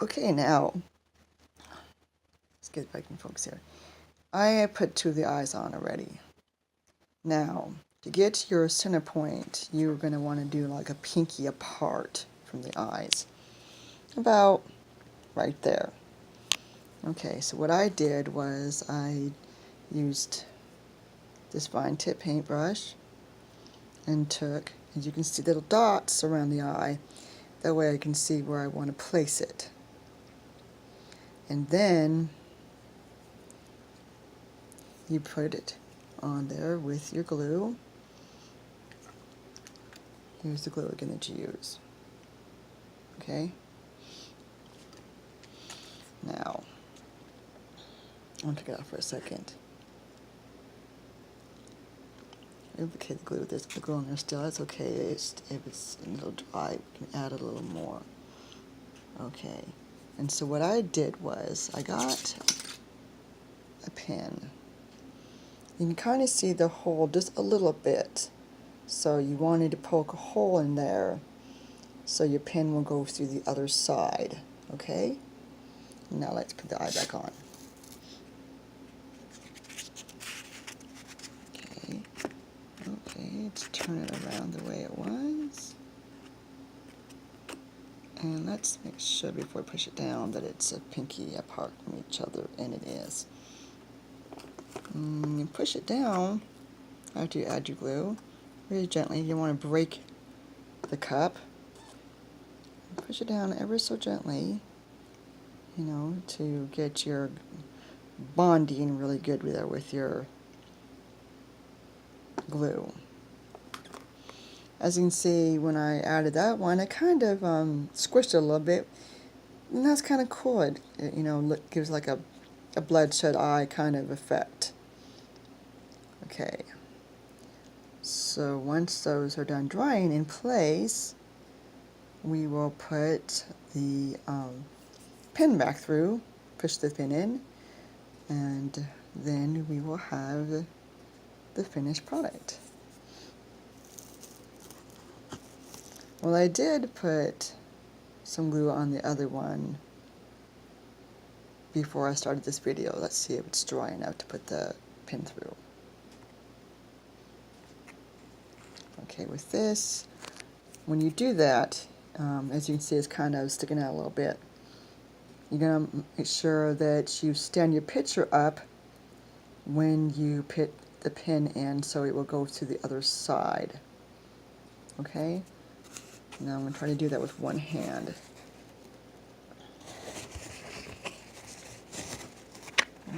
Okay, now, let's get back in focus here. I put two of the eyes on already. Now, to get to your center point, you're going to want to do like a pinky apart from the eyes. About right there. Okay, so what I did was I used this fine tip paintbrush and took, as you can see, little dots around the eye. That way I can see where I want to place it. And then you put it on there with your glue. Here's the glue again that you use. Okay? Now, I want to take it off for a second. Okay, the glue, there's the glue on there still. That's okay. If it's a little dry, we can add a little more. Okay. And so what I did was I got a pin. You can kind of see the hole just a little bit. So you wanted to poke a hole in there so your pin will go through the other side. Okay? Now let's put the eye back on. Okay. Okay, let's turn it around the way it was. And let's make sure before we push it down that it's a pinky apart from each other, and it is. You push it down after you add your glue very gently. You want to break the cup. Push it down ever so gently, you know, to get your bonding really good with your glue. As you can see, when I added that one, I kind of squished it a little bit, and that's kind of cool. It you know, gives like a bloodshot eye kind of effect. Okay, so once those are done drying in place, we will put the pin back through, push the pin in, and then we will have the finished product. Well, I did put some glue on the other one before I started this video. Let's see if it's dry enough to put the pin through. Okay, with this, when you do that, as you can see, it's kind of sticking out a little bit. You're going to make sure that you stand your picture up when you put the pin in so it will go to the other side. Okay? Now I'm going to try to do that with one hand.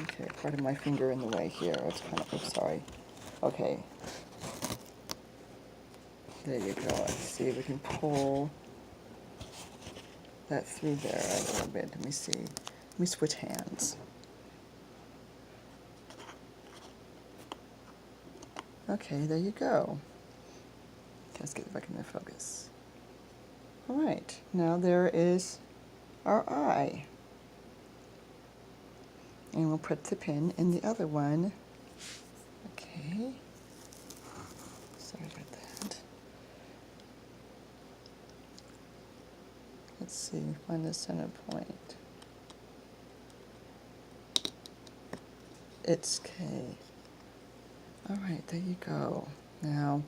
Okay, pardon my finger in the way here. It's kind of, oops, sorry. Okay. There you go. Let's see if we can pull that through there a little bit. Let me see. Let me switch hands. Okay, there you go. Let's get it back in the focus. Alright, now there is our eye. And we'll put the pin in the other one. Okay. Sorry about that. Let's see, find the center point. It's K. Alright, there you go. Now,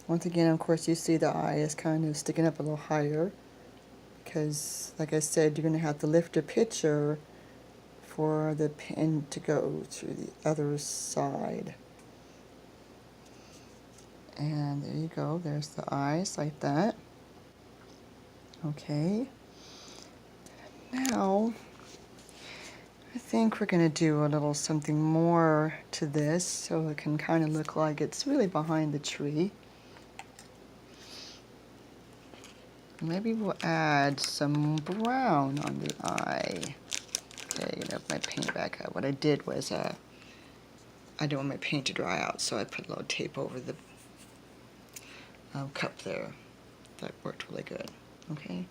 once again, of course, you see the eye is kind of sticking up a little higher because, like I said, you're going to have to lift your picture for the pin to go to the other side. And there you go. There's the eyes like that. Okay. Now, I think we're going to do a little something more to this so it can kind of look like it's really behind the tree. Maybe we'll add some brown on the eye. Okay, you know, my paint back up. What I did was, I didn't want my paint to dry out, so I put a little tape over the cup there. That worked really good. Okay,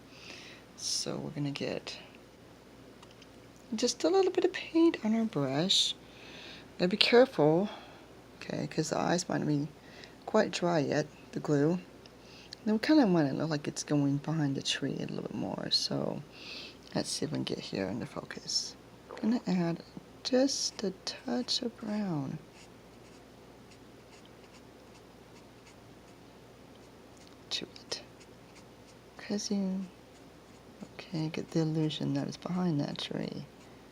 so we're going to get just a little bit of paint on our brush. Now be careful, okay, because the eyes might not be quite dry yet, the glue. Then we kind of want it to look like it's going behind the tree a little bit more, so Let's see if we can get here into focus. I'm gonna add just a touch of brown to it. Because you, okay, get the illusion that it's behind that tree.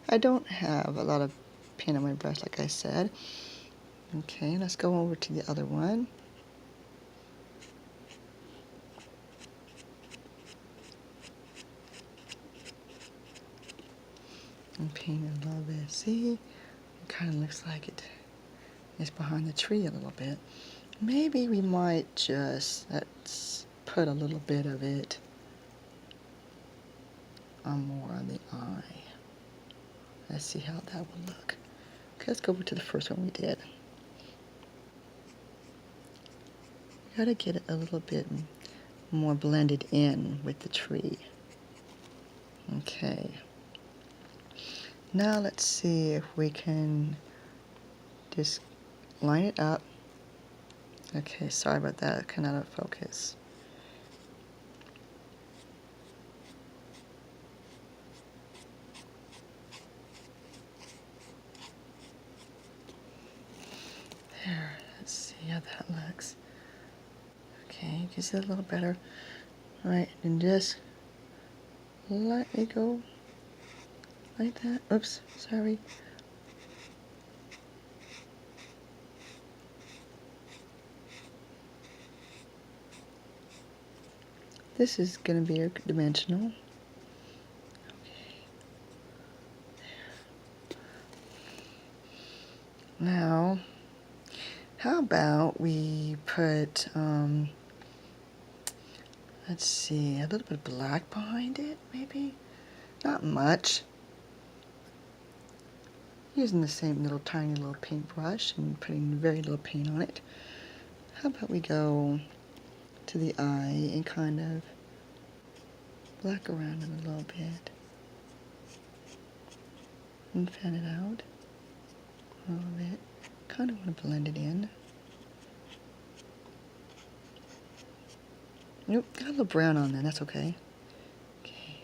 I don't have a lot of paint on my brush, like I said. Okay, let's go over to the other one. And paint it a little bit. See? It kind of looks like it is behind the tree a little bit. Maybe we might just, let's put a little bit of it on more on the eye. Let's see how that will look. Okay, let's go over to the first one we did. Gotta get it a little bit more blended in with the tree. Okay. Now let's see if we can just line it up. Okay, sorry about that, kind of out of focus. There, let's see how that looks. Okay, you can see it a little better. Alright, and just let me go like that. Oops, sorry. This is going to be your dimensional. Okay. Now, how about we put, let's see, a little bit of black behind it, maybe? Not much. Using the same little tiny little paintbrush and putting very little paint on it. How about we go to the eye and kind of black around it a little bit. And fan it out a little bit. Kind of want to blend it in. Nope, got a little brown on there, that's okay. Okay.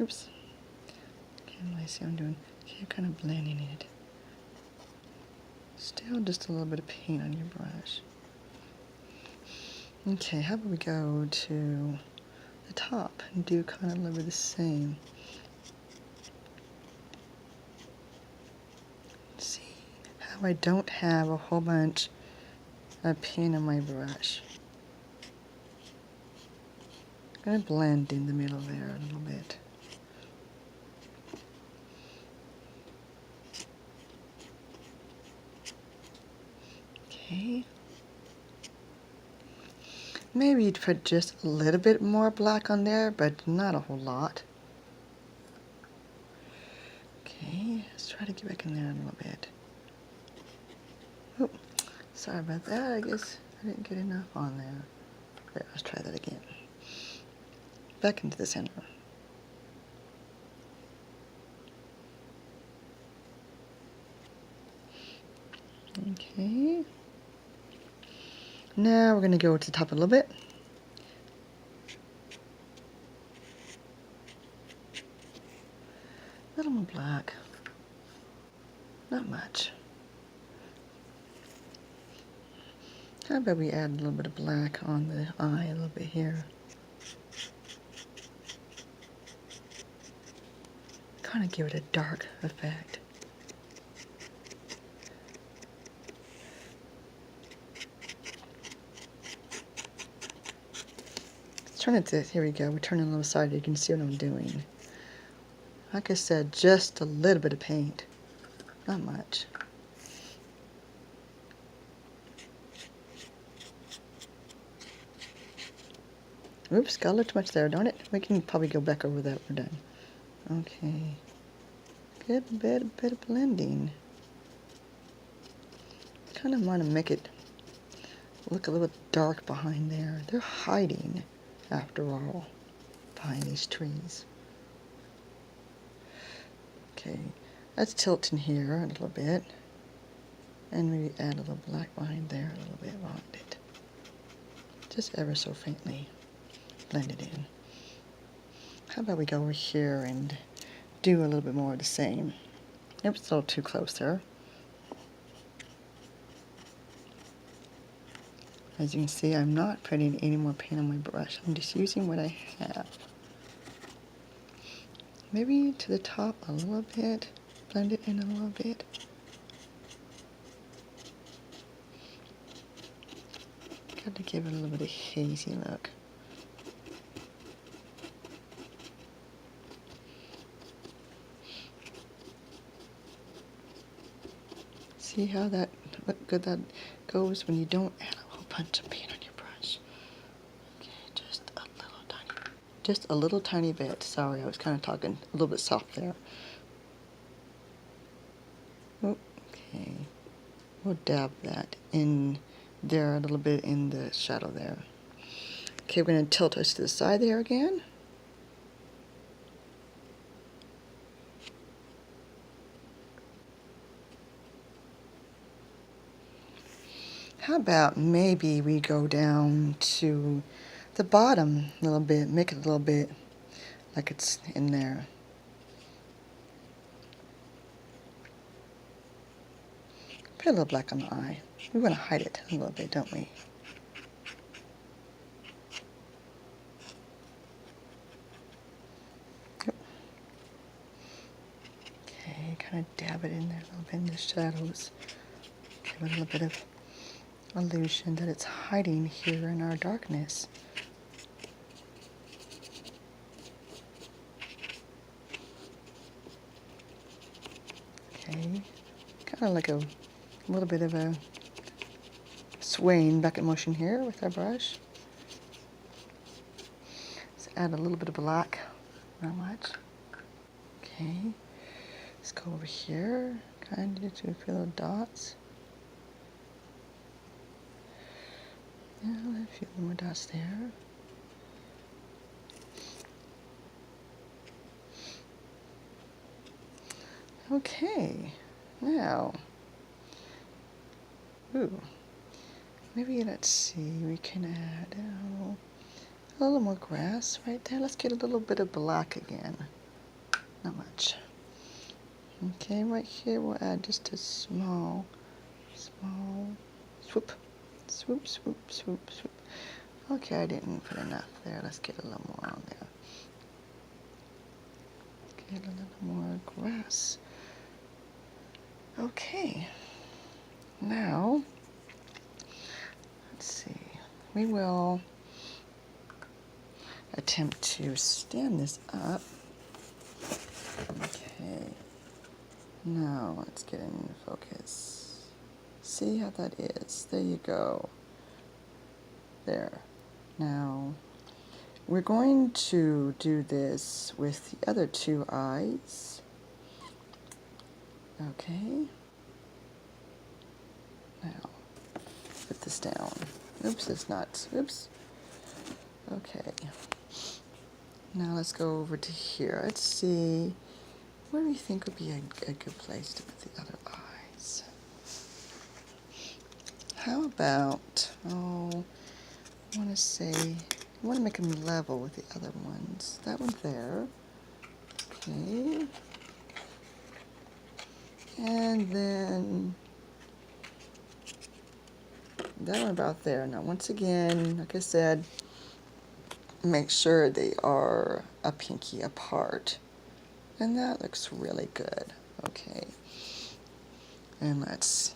Oops. Okay, let me see what I'm doing. Okay, I'm kind of blending it. Still just a little bit of paint on your brush. Okay, how about we go to the top and do kind of a little bit the same. Let's see how I don't have a whole bunch of paint on my brush. I'm going to blend in the middle there a little bit. Okay. Maybe you'd put just a little bit more black on there, but not a whole lot. Okay, let's try to get back in there a little bit. Oh, sorry about that. I guess I didn't get enough on there. There, let's try that again. Back into the center. Okay. Now we're going to go to the top a little bit. A little more black. Not much. How about we add a little bit of black on the eye a little bit here. Kind of give it a dark effect. Turn it to, here we go, we're turning a little side, you can see what I'm doing. Like I said, just a little bit of paint, not much. Oops, got a little too much there, darn it. We can probably go back over that, we're done. Okay, good bit of blending. Kind of want to make it look a little bit dark behind there. They're hiding, after all, behind these trees. Okay, let's tilt in here a little bit. And maybe add a little black behind there, a little bit around it. Just ever so faintly blend it in. How about we go over here and do a little bit more of the same. Oops, it's a little too close there. As you can see, I'm not putting any more paint on my brush. I'm just using what I have. Maybe to the top a little bit, blend it in a little bit. Got to give it a little bit of hazy look. See how that, what good that goes when you don't add a whole bunch of paint on your brush. Okay, just a little tiny bit. Sorry, I was kind of talking a little bit soft there. Okay, we'll dab that in there a little bit in the shadow there. Okay, we're going to tilt us to the side there again. How about maybe we go down to the bottom a little bit, make it a little bit like it's in there. Put a little black on the eye. We want to hide it a little bit, don't we? Yep. Okay, kind of dab it in there a little bit in the shadows. Give it a little bit of illusion that it's hiding here in our darkness. Okay, kind of like a little bit of a swaying back and motion here with our brush. Let's add a little bit of black, not much. Okay, let's go over here, kind of do a few little dots. Yeah, a few more dots there. Okay, now, maybe let's see, we can add a little more grass right there. Let's get a little bit of black again, not much. Okay, right here we'll add just a small swoop, swoop, swoop, swoop, swoop. Okay, I didn't put enough there. Let's get a little more on there. Get a little more grass. Okay, now, let's see, we will attempt to stand this up. Okay, now let's get in focus. See how that is? There you go. There. Now, we're going to do this with the other two eyes. Okay. Now, put this down. Oops, it's not. Oops. Okay. Now let's go over to here. Let's see. What do we think would be a good place to put the other eyes? How about, I want to make them level with the other ones. That one there. Okay. And then that one about there. Now, once again, like I said, make sure they are a pinky apart. And that looks really good. Okay. And let's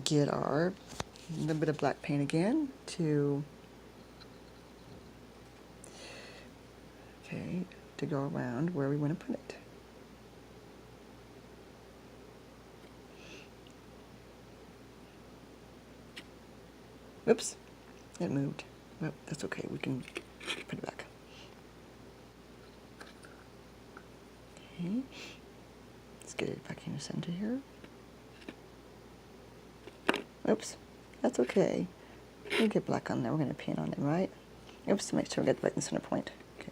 get our little bit of black paint again to go around where we want to put it. Oops, it moved. Well, that's okay, we can put it back. Okay, let's get it back in the center here. Oops, that's okay. We'll get black on there, we're going to paint on it, right? Oops, to make sure we get right in the center point. Okay.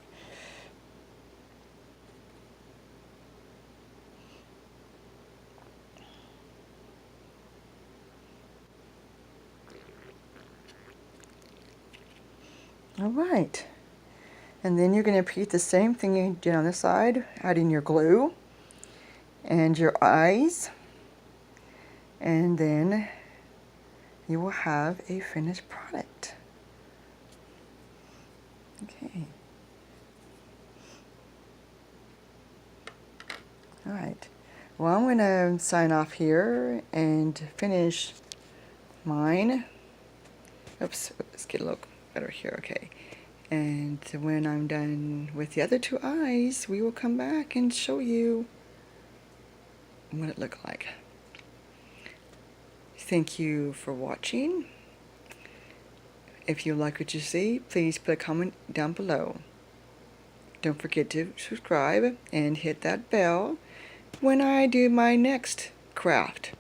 All right. And then you're going to repeat the same thing you did on the side, adding your glue and your eyes, and then you will have a finished product. Okay. All right. Well, I'm going to sign off here and finish mine. Oops, let's get a little better here. Okay. And when I'm done with the other two eyes, we will come back and show you what it looked like. Thank you for watching. If you like what you see, please put a comment down below. Don't forget to subscribe and hit that bell when I do my next craft.